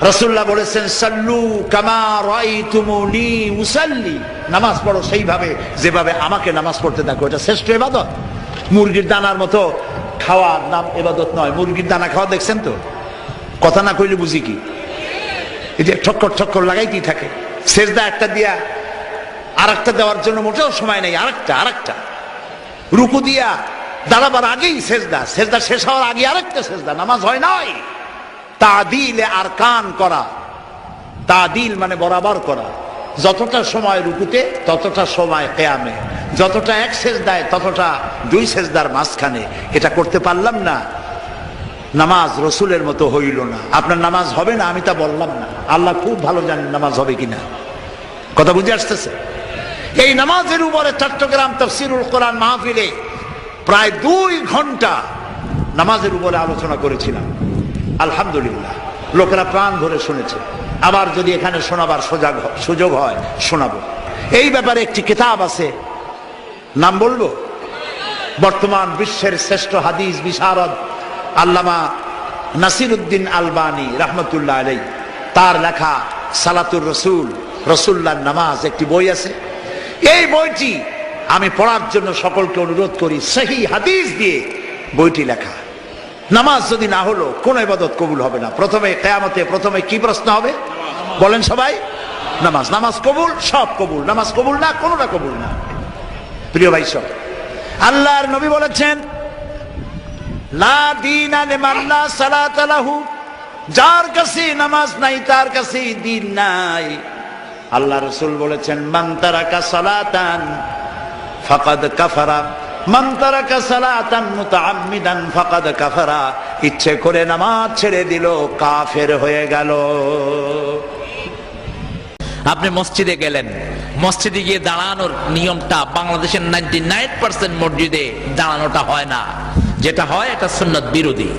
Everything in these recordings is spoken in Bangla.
রাসূলুল্লাহ বলেছেন সাল্লু কামা রাআইতুমুনি উসাল্লি, নামাজ পড়ো সেইভাবে যেভাবে আমাকে নামাজ পড়তে দেখো। এটা শ্রেষ্ঠ ইবাদত। মুরগির দানার মতো খাওয়ার নাম ইবাদত নয়। মুরগির দানা খাওয়া দেখছেন তো? কথা না কইলে বুঝি কি? এই যে ঠক্কর ঠক্কর লাগাইতেই থাকে। সেজদা একটা দিয়া আরেকটা দেওয়ার জন্য মোটেও সময় নেই। আরেকটা রুকু দিয়া দাঁড়াবার আগেই সেজদা, সেজদা শেষ হওয়ার আগে আরেকটা সেজদা। নামাজ হয় নাই। তাদিলে আরকান করা, তাদিল মানে বরাবর করা। যতটা সময় রুকুতে ততটা সময় কিয়ামে, যতটা এক সেজদায় ততটা দুই সেজদার মাঝখানে। এটা করতে পারলাম না, নামাজ রসুলের মতো হইল না। আপনার নামাজ হবে না আমি তা বললাম না, আল্লাহ খুব ভালো জানেন নামাজ হবে কিনা। কথা বুঝে আসতেছে? এই নামাজের উপরে চট্টগ্রাম তাফসীরুল কোরআন মাহফিলে প্রায় 2 ঘন্টা নামাজের উপরে আলোচনা করেছিলাম। আলহামদুলিল্লাহ, লোকেরা প্রাণ ভরে শুনেছে। আবার যদি এখানে শোনাবার সুযোগ হয় শোনাবো। এই ব্যাপারে একটি কিতাব আছে, নাম বলবো? বর্তমান বিশ্বের শ্রেষ্ঠ হাদিস বিশারদ আল্লামা নাসিরউদ্দিন আলবানী রহমতুল্লাহ আলাইহি, তার লেখা সালাতুর রসুল, রসুল্লাহর নামাজ একটি বই আছে। এই বইটি আমি পড়ার জন্য সকলকে অনুরোধ করি। সহিহ হাদিস দিয়ে বইটি লেখা। নামাজ যদি না হলো কোন ইবাদত কবুল হবে না। প্রথমে কিয়ামতে প্রথমে কি প্রশ্ন হবে বলেন সবাই? নামাজ। নামাজ কবুল, সব কবুল। নামাজ কবুল না, কোনটা কবুল না। প্রিয় ভাই সব, আল্লাহর নবী বলেছেন লা দীনা লিমান লা সালাতা লাহু, যার কাছে নামাজ নাই তার কাছে দ্বীন নাই। আল্লাহ রাসূল বলেছেন মান তারাকা সালাতান ফাকাদ কাফারা, মান তারাকা সালাতান মুতাআম্মিদান ফাকাদ কাফারা। ইচ্ছে করে নামাজ ছেড়ে দিল, কাফের হয়ে গেল। আপনি মসজিদে গেলেন, মসজিদে গিয়ে দাঁড়ানোর নিয়মটা বাংলাদেশের 99% মসজিদে দাঁড়ানোটা হয় না। যেটা হয় এটা সুন্নাত বিরোধী।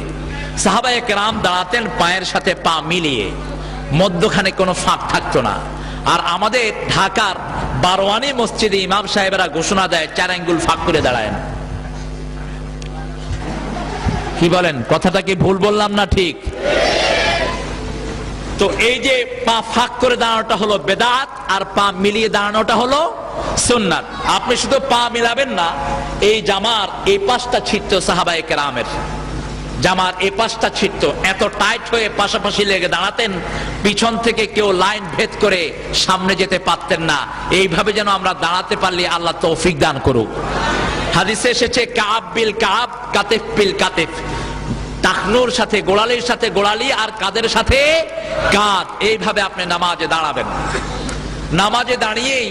সাহাবায়ে কেরাম দাঁড়াতেন পায়ের সাথে পা মিলিয়ে, মধ্যখানে কোনো ফাঁক থাকতো না। আর আমাদের ঢাকার বারোয়ানি মসজিদে ইমাম সাহেবেরা ঘোষণা দেয় 4 আঙ্গুল ফাঁক করে দাঁড়ায়। কি বলেন? কথাটা কি ভুল বললাম না ঠিক? তো এই যে পা ফাঁক করে দাঁড়ানোটা হলো বেদাত, আর পা মিলিয়ে দাঁড়ানোটা হলো সুন্নাত। আপনি শুধু পা মিলাবেন না, এই জামার এই পাশটা ছিটত সাহাবায়ে কেরামের, জামার এই পাশটা ছিটত, এত টাইট হয়ে পাশাপাশি লেগে দাঁড়াতেন, পিছন থেকে কেউ লাইন ভেদ করে সামনে যেতে পারতেন না। এইভাবে যেন আমরা দাঁড়াতে পারলে আল্লাহ তৌফিক দান করুক। হাদিসে এসেছে কাব বিল কাব, কাতিফ বিল কাতিফ, টাকনুর সাথে গোড়ালির সাথে গোড়ালি, আর কাদের সাথে কাঁধ। এইভাবে আপনি নামাজে দাঁড়াবেন। নামাজে দাঁড়িয়েই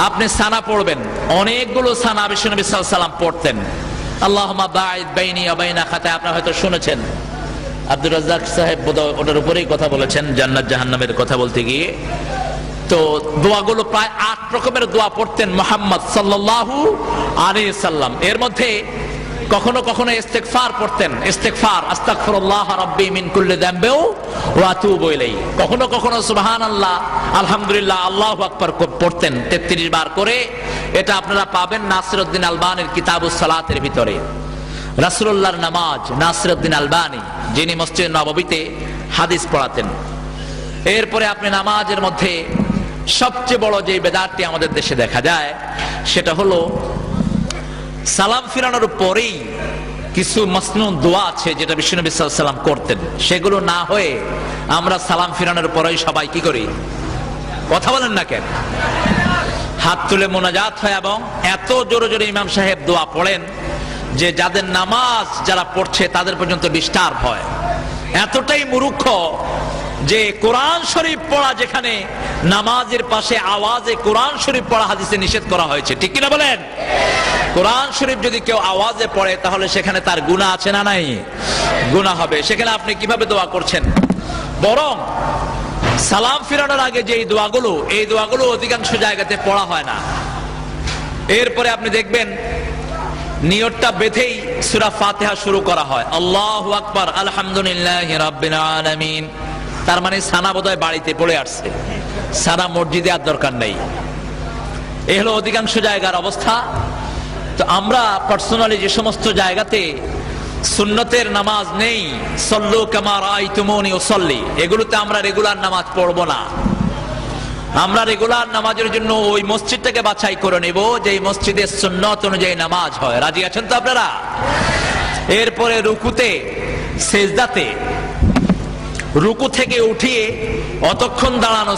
আপনি সানা পড়বেন। অনেকগুলো সানা বিশ্বনবী সাল্লাল্লাহু আলাইহি ওয়াসাল্লাম পড়তেন। আল্লাহুম্মা বাঈদ বাইনি ওয়া বাইনা খাতায়া, আপনারা হয়তো শুনেছেন। আব্দুর রাজ্জাক সাহেব বোধহয় ওটার উপরেই কথা বলেছেন, জান্নাত জাহান্নামের কথা বলতে গিয়ে। তো দোয়াগুলো প্রায় 8 রকমের দোয়া পড়তেন মুহাম্মদ সাল্লাল্লাহু আলাইহি সাল্লাম। এর মধ্যে কখনো কখনো ইস্তেগফার পড়তেন, ইস্তেগফার, আস্তাগফিরুল্লাহ রাব্বি মিন কুল্লি যামবি ওয়া আতুবু ইলাইহি। কখনো কখনো সুবহানাল্লাহ, আলহামদুলিল্লাহ, আল্লাহু আকবার পড়তেন 33 বার করে। এটা আপনারা পাবেন নাসিরউদ্দিন আলবানীর কিতাবুস সালাতের ভিতরে। রাসূলুল্লাহর নামাজ, নাসিরউদ্দিন আলবানী, যিনি মসজিদ নববীতে হাদিস পড়াতেন। এরপরে আপনি নামাজের মধ্যে সবচেয়ে বড় যে বেদাতটি আমাদের দেশে দেখা যায় সেটা হলো সালাম ফিরানোর পরেই কিছু মাসনুন দোয়া আছে যেটা বিশ্বনবী সাল্লাল্লাহু আলাইহি ওয়াসাল্লাম করতেন। সেগুলো না হয়ে আমরা সালাম ফিরানোর পরেই সবাই কি করি? কথা বলেন না কেন? হাত তুলে মোনাজাত হয়, এবং এত জোরে জোরে ইমাম সাহেব দোয়া পড়েন যে যাদের নামাজ যারা পড়ছে তাদের পর্যন্ত ডিস্টার্ব হয়। এতটাই মূর্খ যে কোরআন শরীফ পড়া, যেখানে নামাজের পাশে আওয়াজে কোরআন শরীফ পড়া হাদিসে নিষেধ করা হয়েছে, ঠিক কিনা বলেন? কোরআন শরীফ যদি কেউ আওয়াজে পড়ে তাহলে সেখানে তার গুনাহ আছে না নাই? গুনাহ হবে। সেখানে আপনি কিভাবে দোয়া করছেন? বরং সালাম ফিরানোর আগে যে দোয়াগুলো, এই দোয়াগুলো অধিকাংশ জায়গাতে পড়া হয় না। এরপরে আপনি দেখবেন নিয়তটা বেঁধেই সূরা ফাতিহা শুরু করা হয়, আল্লাহু আকবার, আলহামদুলিল্লাহি রাব্বিল আলামিন। তার মানে সানা বোধহয় বাড়িতে পড়ে আসছে, সানা মসজিদে আর দরকার নেই। এ হলো অধিকাংশ জায়গার অবস্থা। তো আমরা পার্সোনালি যে সমস্ত জায়গাতে সুন্নতের নামাজ নেই, সল্লু কামা রাআইতুমুনি উসাল্লি, এগুলোতে আমরা রেগুলার নামাজ পড়বো না। আমরা রেগুলার নামাজের জন্য ওই মসজিদটাকে বাছাই করে নেব যে মসজিদের সুন্নত অনুযায়ী নামাজ হয়। রাজি আছেন তো আপনারা? এরপরে রুকুতে সেজদাতে রুকু থেকে উঠিয়ে অতক্ষণ দাঁড়ানো